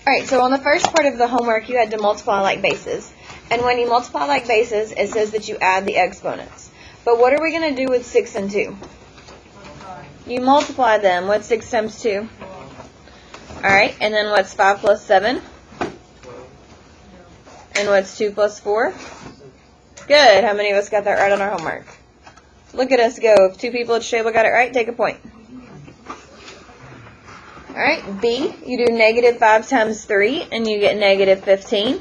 Alright, so on the first part of the homework, you had to multiply like bases. And when you multiply like bases, it says that you add the exponents. But what are we going to do with 6 and 2? You multiply them. What's 6 times 2? Alright, and then what's 5 plus 7? And what's 2 plus 4? Good. How many of us got that right on our homework? Look at us go. If 2 people at the table got it right, take a point. Alright, B, you do negative 5 times 3, and you get negative 15.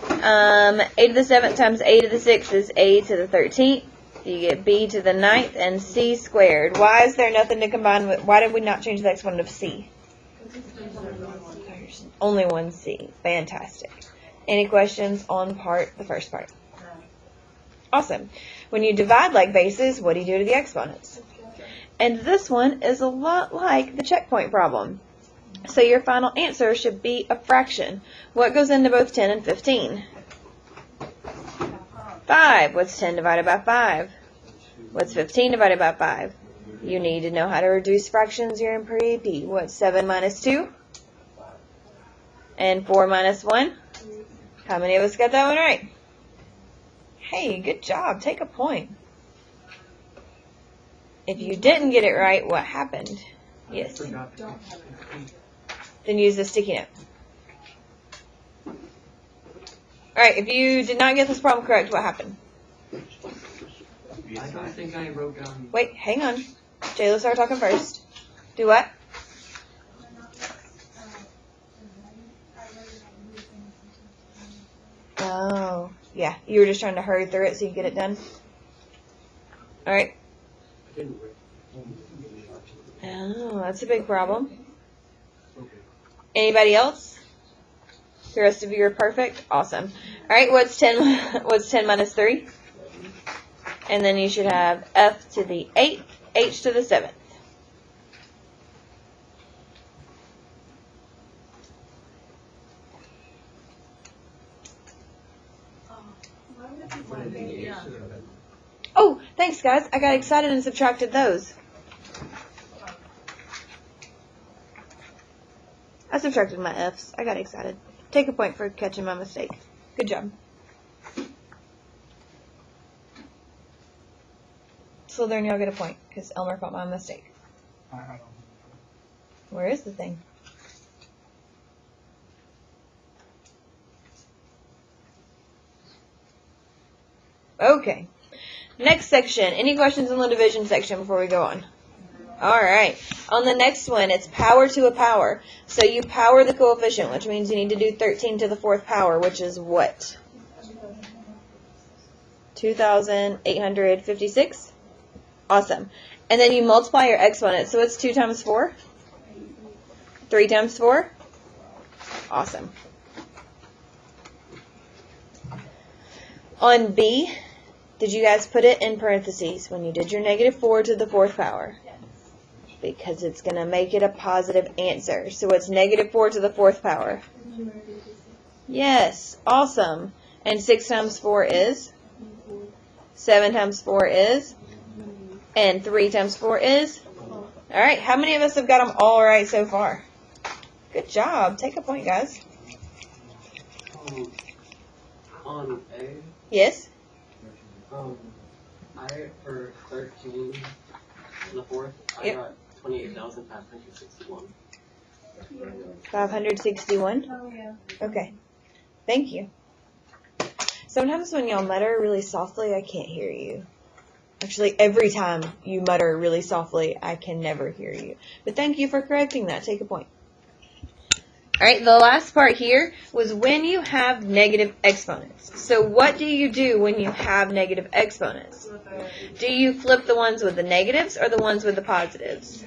A to the 7th times A to the 6th is A to the 13th. You get B to the 9th and C squared. Why is there nothing to combine with? Why did we not change the exponent of C? There's only one C. Fantastic. Any questions on the first part? Awesome. When you divide like bases, what do you do to the exponents? And this one is a lot like the checkpoint problem. So your final answer should be a fraction. What goes into both 10 and 15? 5. What's 10 divided by 5? What's 15 divided by 5? You need to know how to reduce fractions. You're in pre-AP. What's 7 minus 2? And 4 minus 1? How many of us got that one right? Hey, good job. Take a point. If you didn't get it right, what happened? Yes. Then use the sticky note. Alright, if you did not get this problem correct, what happened? I don't think I wrote down. Wait, hang on. Jayla, start talking first. Do what? Oh, yeah. You were just trying to hurry through it so you get it done? Alright. Oh, that's a big problem. Anybody else? The rest of you are perfect? Awesome. Alright, what's 10 minus 3? And then you should have F to the 8th, H to the 7th. Oh, thanks guys. I got excited and subtracted those. I subtracted my F's. I got excited. Take a point for catching my mistake. Good job. Slytherin, y'all get a point because Elmer caught my mistake. Where is the thing? Okay. Next section. Any questions in the division section before we go on? Alright. On the next one, it's power to a power. So you power the coefficient, which means you need to do 13 to the 4th power, which is what? 2,856? Awesome. And then you multiply your exponent. So it's 2 times 4? 3 times 4? Awesome. On B, did you guys put it in parentheses when you did your negative 4 to the 4th power? Because it's going to make it a positive answer. So it's negative 4 to the 4th power. Yes, awesome. And 6 times 4 is? 7 times 4 is? And 3 times 4 is? Alright, how many of us have got them all right so far? Good job. Take a point, guys. On A? Yes? I, for 13 to the 4th, I got 28,561. 561? Oh, yeah. Okay. Thank you. Sometimes when y'all mutter really softly, I can't hear you. Actually, every time you mutter really softly, I can never hear you. But thank you for correcting that. Take a point. Alright, the last part here was when you have negative exponents. So what do you do when you have negative exponents? Do you flip the ones with the negatives or the ones with the positives?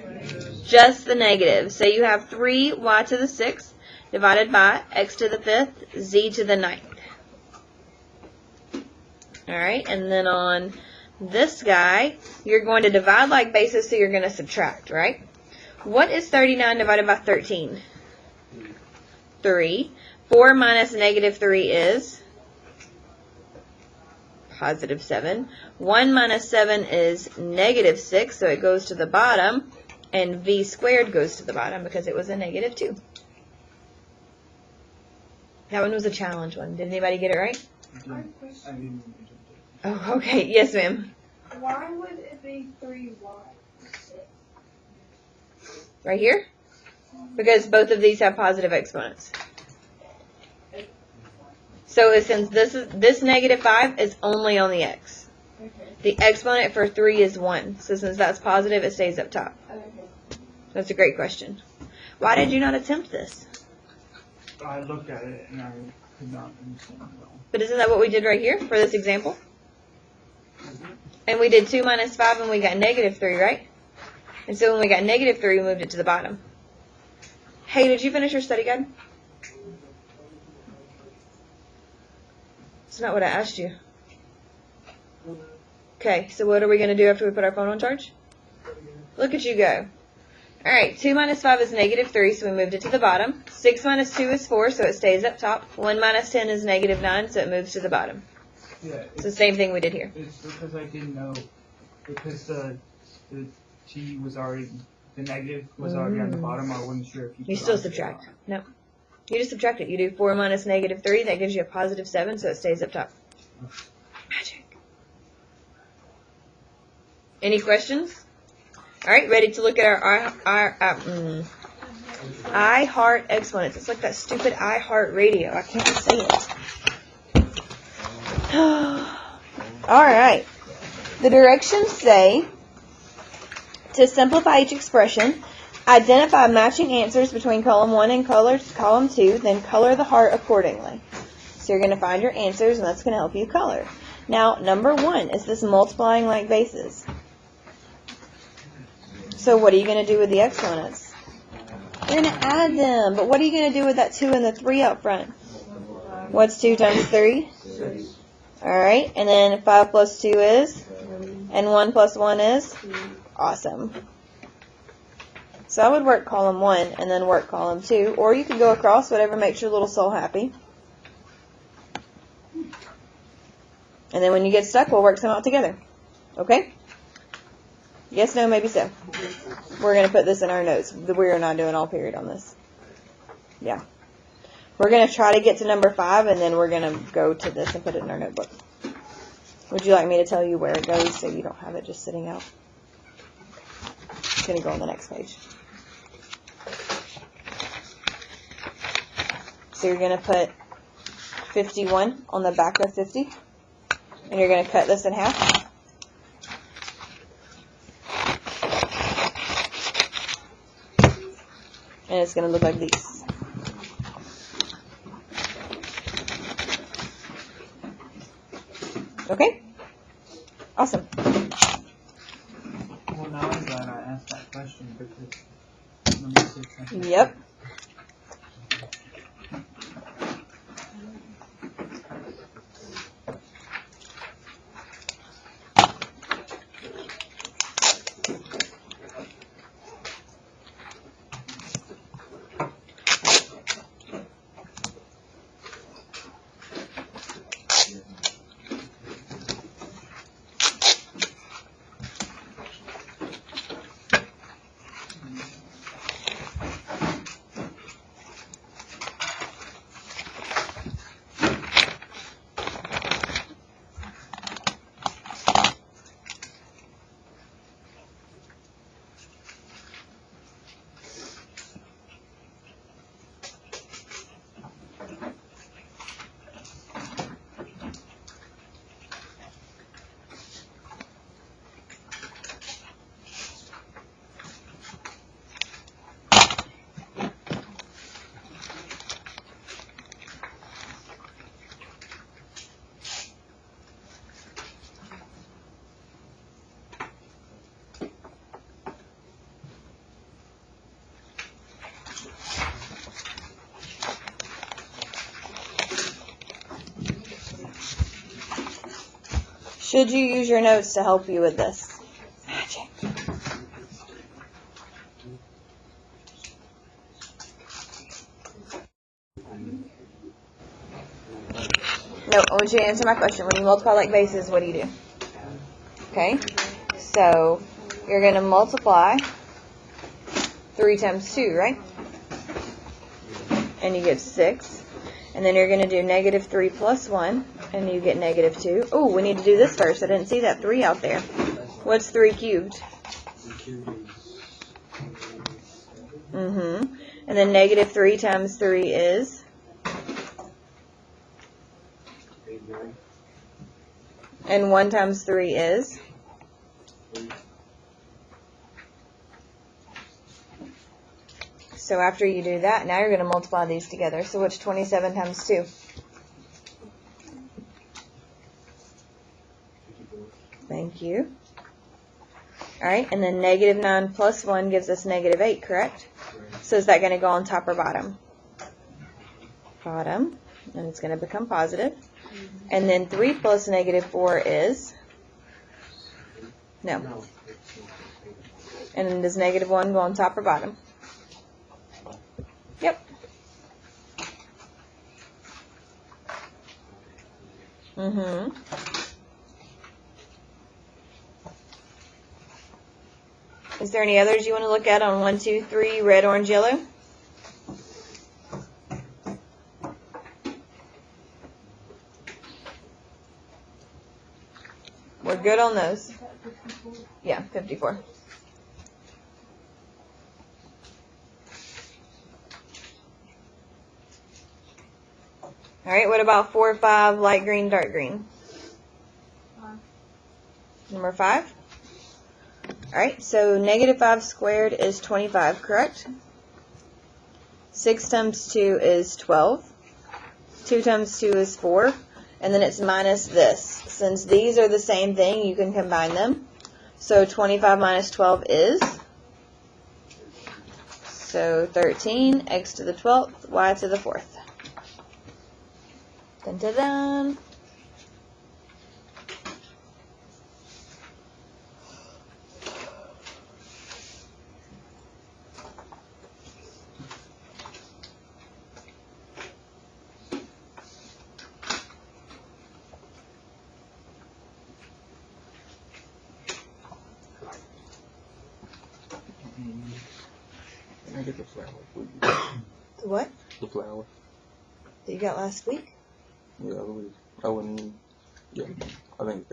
Just the negatives. So you have 3y to the 6th divided by x to the 5th, z to the 9th. Alright, and then on this guy, you're going to divide like bases, so you're going to subtract, right? What is 39 divided by 13? 3. 4 minus negative 3 is positive 7. 1 minus 7 is negative 6, so it goes to the bottom. And v squared goes to the bottom because it was a negative 2. That one was a challenge one. Did anybody get it right? I didn't Oh, okay. Yes, ma'am. Why would it be 3y? Right here? Because both of these have positive exponents. So since this negative 5 is only on the x. The exponent for 3 is 1. So since that's positive, it stays up top. That's a great question. Why did you not attempt this? I looked at it and I could not understand it well. But isn't that what we did right here for this example? And we did 2 minus 5 and we got negative 3, right? And so when we got negative 3, we moved it to the bottom. Hey, did you finish your study guide? It's not what I asked you. Okay, so what are we going to do after we put our phone on charge? Look at you go. Alright, 2 minus 5 is negative 3, so we moved it to the bottom. 6 minus 2 is 4, so it stays up top. 1 minus 10 is negative 9, so it moves to the bottom. Yeah, It's the same thing we did here. it's because I didn't know, because the t was already, the negative was already on the bottom. I wasn't sure if You still subtract. No. You just subtract it. You do 4 minus negative 3, that gives you a positive 7, so it stays up top. Magic. Any questions? Alright, ready to look at our I heart exponents. It's like that stupid I heart radio. I can't say it. Alright. The directions say to simplify each expression, identify matching answers between column 1 and column 2, then color the heart accordingly. So you're going to find your answers, and that's going to help you color. Now, number 1, is this multiplying like bases? So what are you going to do with the exponents? You're going to add them. But what are you going to do with that 2 and the 3 up front? What's 2 times 3? 6. Alright, and then 5 plus 2 is? And 1 plus 1 is? Awesome. So I would work column 1 and then work column 2. Or you could go across, whatever makes your little soul happy. And then when you get stuck, we'll work some out together. Okay? Yes, no, maybe so. We're going to put this in our notes. We are not doing all period on this. Yeah. We're going to try to get to number 5, and then we're going to go to this and put it in our notebook. Would you like me to tell you where it goes so you don't have it just sitting out? It's going to go on the next page. So you're going to put 51 on the back of 50, and you're going to cut this in half. And it's going to look like these. Okay? Awesome. Well, now I'm glad I asked that question because number 6. I think. Yep. Should you use your notes to help you with this? Magic. No, I want you to answer my question. When you multiply like bases, what do you do? Okay, so you're going to multiply 3 times 2, right? And you get 6. And then you're going to do negative 3 plus 1, and you get negative 2. Oh, we need to do this first. I didn't see that 3 out there. What's 3 cubed? Mm-hmm. And then negative 3 times 3 is? And 1 times 3 is? So after you do that, now you're going to multiply these together. So what's 27 times 2? Thank you. Alright, and then negative 9 plus 1 gives us negative 8, correct? So is that going to go on top or bottom? Bottom. And it's going to become positive. And then 3 plus negative 4 is? No. And then does negative 1 go on top or bottom? Yep. Mm-hmm. Is there any others you want to look at on 1, 2, 3, red, orange, yellow? We're good on those. Yeah, 54. Alright, what about 4, 5, light green, dark green? Number 5? Alright, so negative 5 squared is 25, correct? 6 times 2 is 12. 2 times 2 is 4. And then it's minus this. Since these are the same thing, you can combine them. So 25 minus 12 is? So 13, x to the 12th, y to the 4th. Dun dun dun. Can I get the flower, please? The what? The flower. That you got last week? Yeah, I believe. I wouldn't. Yeah, I think.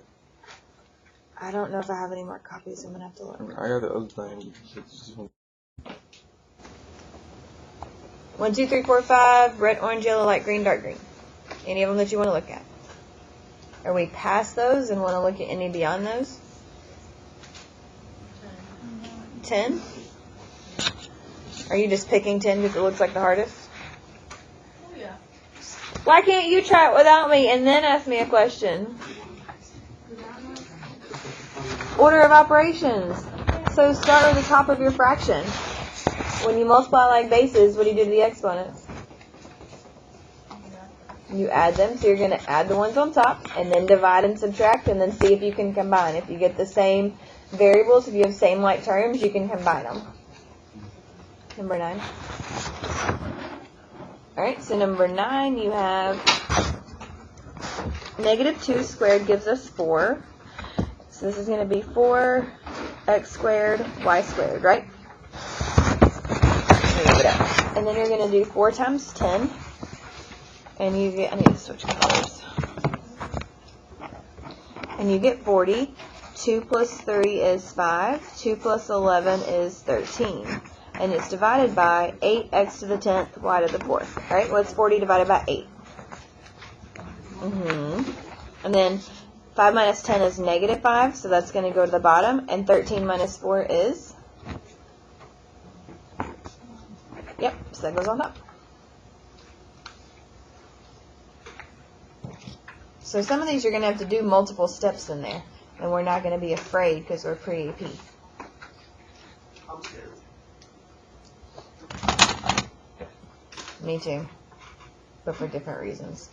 I don't know if I have any more copies. I'm going to have to look. I got the other thing. 1, 2, 3, 4, 5, red, orange, yellow, light green, dark green. Any of them that you want to look at? Are we past those and want to look at any beyond those? 10? Are you just picking 10 because it looks like the hardest? Yeah. Why can't you try it without me and then ask me a question? Order of operations. So start at the top of your fraction. When you multiply like bases, what do you do to the exponents? You add them, so you're going to add the ones on top, and then divide and subtract, and then see if you can combine. If you get the same variables, if you have same like terms, you can combine them. Number 9. Alright, so number 9, you have negative 2 squared gives us 4. So this is going to be 4x squared, y squared, right? Move it up. And then you're going to do 4 times 10. And you get, I need to switch colors. And you get 40. 2 plus 3 is 5. 2 plus 11 is 13. And it's divided by 8x to the 10th, y to the 4th. Right? What's 40 divided by 8? And then 5 minus 10 is negative 5, so that's going to go to the bottom. And 13 minus 4 is? Yep, so that goes on top. So some of these you're going to have to do multiple steps in there. And we're not going to be afraid because we're pre-AP. I'm scared. Me too. But for different reasons.